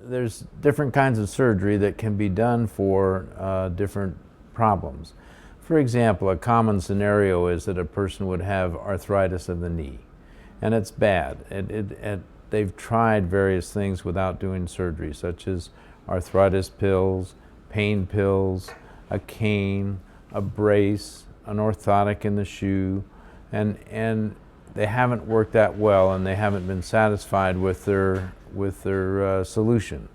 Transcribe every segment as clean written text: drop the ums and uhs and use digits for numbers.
there's different kinds of surgery that can be done for different problems. For example, a common scenario is that a person would have arthritis of the knee, and it's bad. They've tried various things without doing surgery, such as arthritis pills, pain pills, a cane, a brace, an orthotic in the shoe, and they haven't worked that well, and they haven't been satisfied with their solution.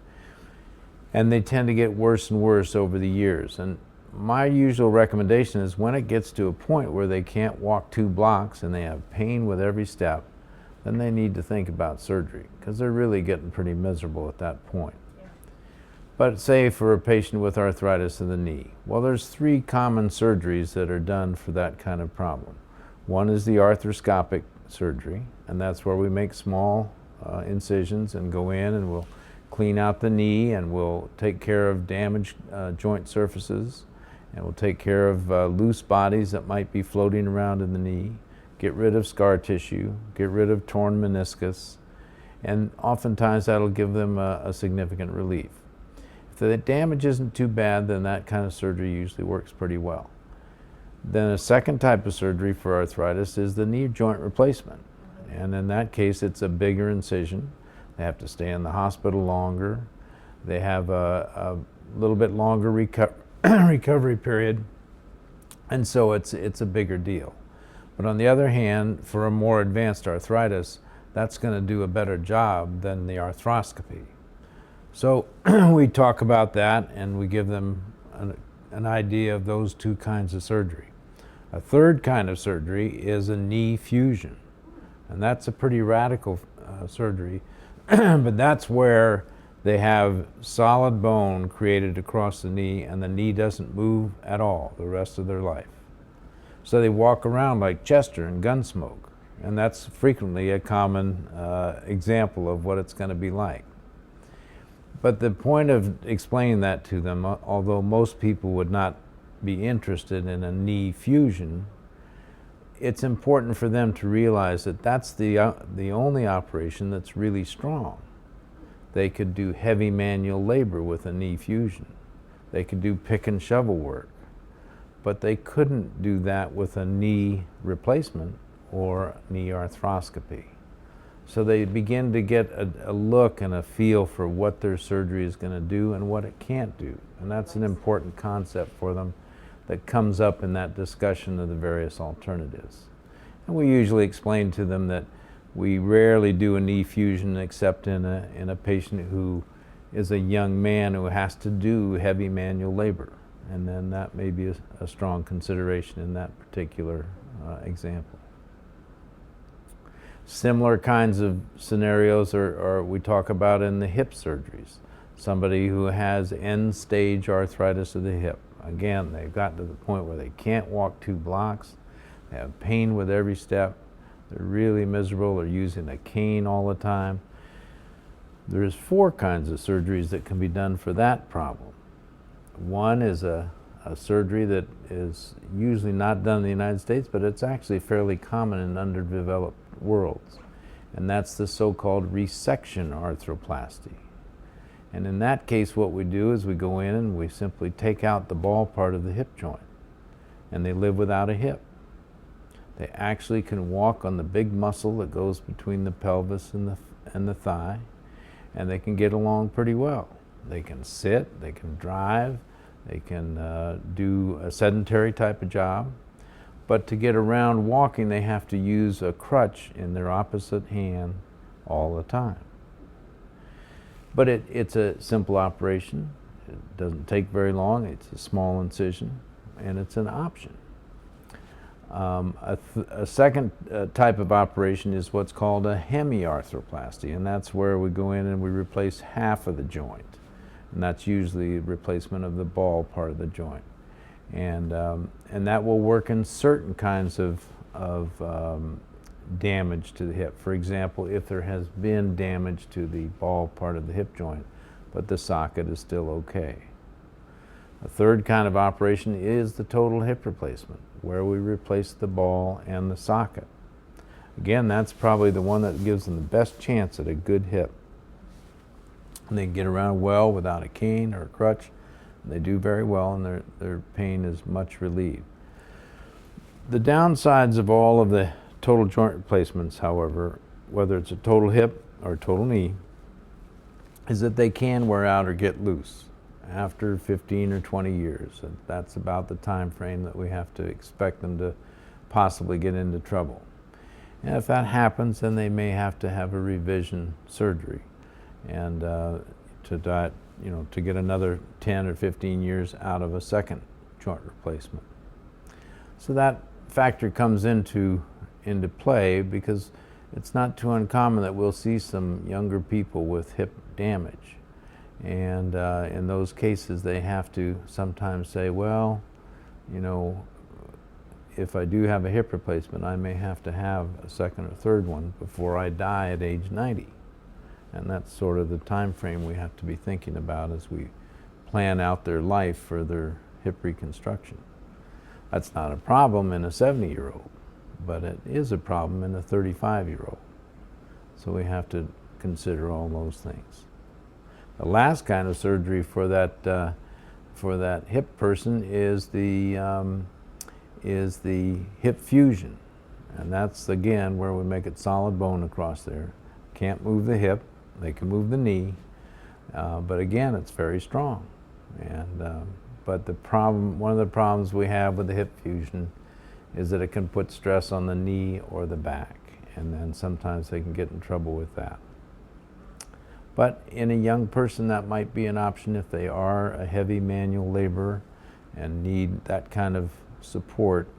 And they tend to get worse and worse over the years. And my usual recommendation is when it gets to a point where they can't walk 2 blocks and they have pain with every step, then they need to think about surgery, because they're really getting pretty miserable at that point. Yeah. But say for a patient with arthritis of the knee, well, there's 3 common surgeries that are done for that kind of problem. One is the arthroscopic surgery, and that's where we make small incisions and go in and we'll clean out the knee, and we'll take care of damaged joint surfaces, and we'll take care of loose bodies that might be floating around in the knee, get rid of scar tissue, get rid of torn meniscus, and oftentimes that'll give them a significant relief. If the damage isn't too bad, then that kind of surgery usually works pretty well. Then a second type of surgery for arthritis is the knee joint replacement. And in that case, it's a bigger incision. They have to stay in the hospital longer. They have a little bit longer recovery period. And so it's a bigger deal. But on the other hand, for a more advanced arthritis, that's going to do a better job than the arthroscopy. So we talk about that, and we give them an idea of those 2 kinds of surgery. A third kind of surgery is a knee fusion, and that's a pretty radical surgery, but that's where they have solid bone created across the knee, and the knee doesn't move at all the rest of their life. So they walk around like Chester and Gunsmoke, and that's frequently a common example of what it's going to be like. But the point of explaining that to them, although most people would not be interested in a knee fusion, it's important for them to realize that that's the only operation that's really strong. They could do heavy manual labor with a knee fusion. They could do pick and shovel work, but they couldn't do that with a knee replacement or knee arthroscopy. So they begin to get a look and a feel for what their surgery is going to do and what it can't do. And that's an important concept for them that comes up in that discussion of the various alternatives. And we usually explain to them that we rarely do a knee fusion except in a patient who is a young man who has to do heavy manual labor. And then that may be a strong consideration in that particular example. Similar kinds of scenarios are we talk about in the hip surgeries. Somebody who has end-stage arthritis of the hip. Again, they've gotten to the point where they can't walk 2 blocks. They have pain with every step. They're really miserable. They're using a cane all the time. There's 4 kinds of surgeries that can be done for that problem. One is a surgery that is usually not done in the United States, but it's actually fairly common in underdeveloped worlds. And that's the so-called resection arthroplasty. And in that case, what we do is we go in and we simply take out the ball part of the hip joint, and they live without a hip. They actually can walk on the big muscle that goes between the pelvis and the thigh, and they can get along pretty well. They can sit, they can drive, they can do a sedentary type of job, but to get around walking, they have to use a crutch in their opposite hand all the time. But it's a simple operation. It doesn't take very long. It's a small incision, and it's an option. A second type of operation is what's called a hemiarthroplasty, and that's where we go in and we replace half of the joint. And that's usually replacement of the ball part of the joint. And that will work in certain kinds of damage to the hip. For example, if there has been damage to the ball part of the hip joint, but the socket is still okay. A third kind of operation is the total hip replacement, where we replace the ball and the socket. Again, that's probably the one that gives them the best chance at a good hip. And they can get around well without a cane or a crutch. And they do very well, and their pain is much relieved. The downsides of all of the total joint replacements, however, whether it's a total hip or a total knee, is that they can wear out or get loose after 15 or 20 years. And that's about the time frame that we have to expect them to possibly get into trouble. And if that happens, then they may have to have a revision surgery, and to get another 10 or 15 years out of a second joint replacement. So that factor comes into play, because it's not too uncommon that we'll see some younger people with hip damage. And in those cases, they have to sometimes say, well, if I do have a hip replacement, I may have to have a second or third one before I die at age 90. And that's sort of the time frame we have to be thinking about as we plan out their life for their hip reconstruction. That's not a problem in a 70-year-old, but it is a problem in a 35-year-old. So we have to consider all those things. The last kind of surgery for that hip person is the hip fusion. And that's, again, where we make it solid bone across there. Can't move the hip, they can move the knee, but again, it's very strong. But one of the problems we have with the hip fusion is that it can put stress on the knee or the back, and then sometimes they can get in trouble with that. But in a young person, that might be an option if they are a heavy manual laborer and need that kind of support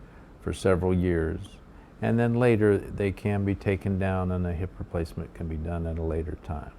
for several years. And then later, they can be taken down and a hip replacement can be done at a later time.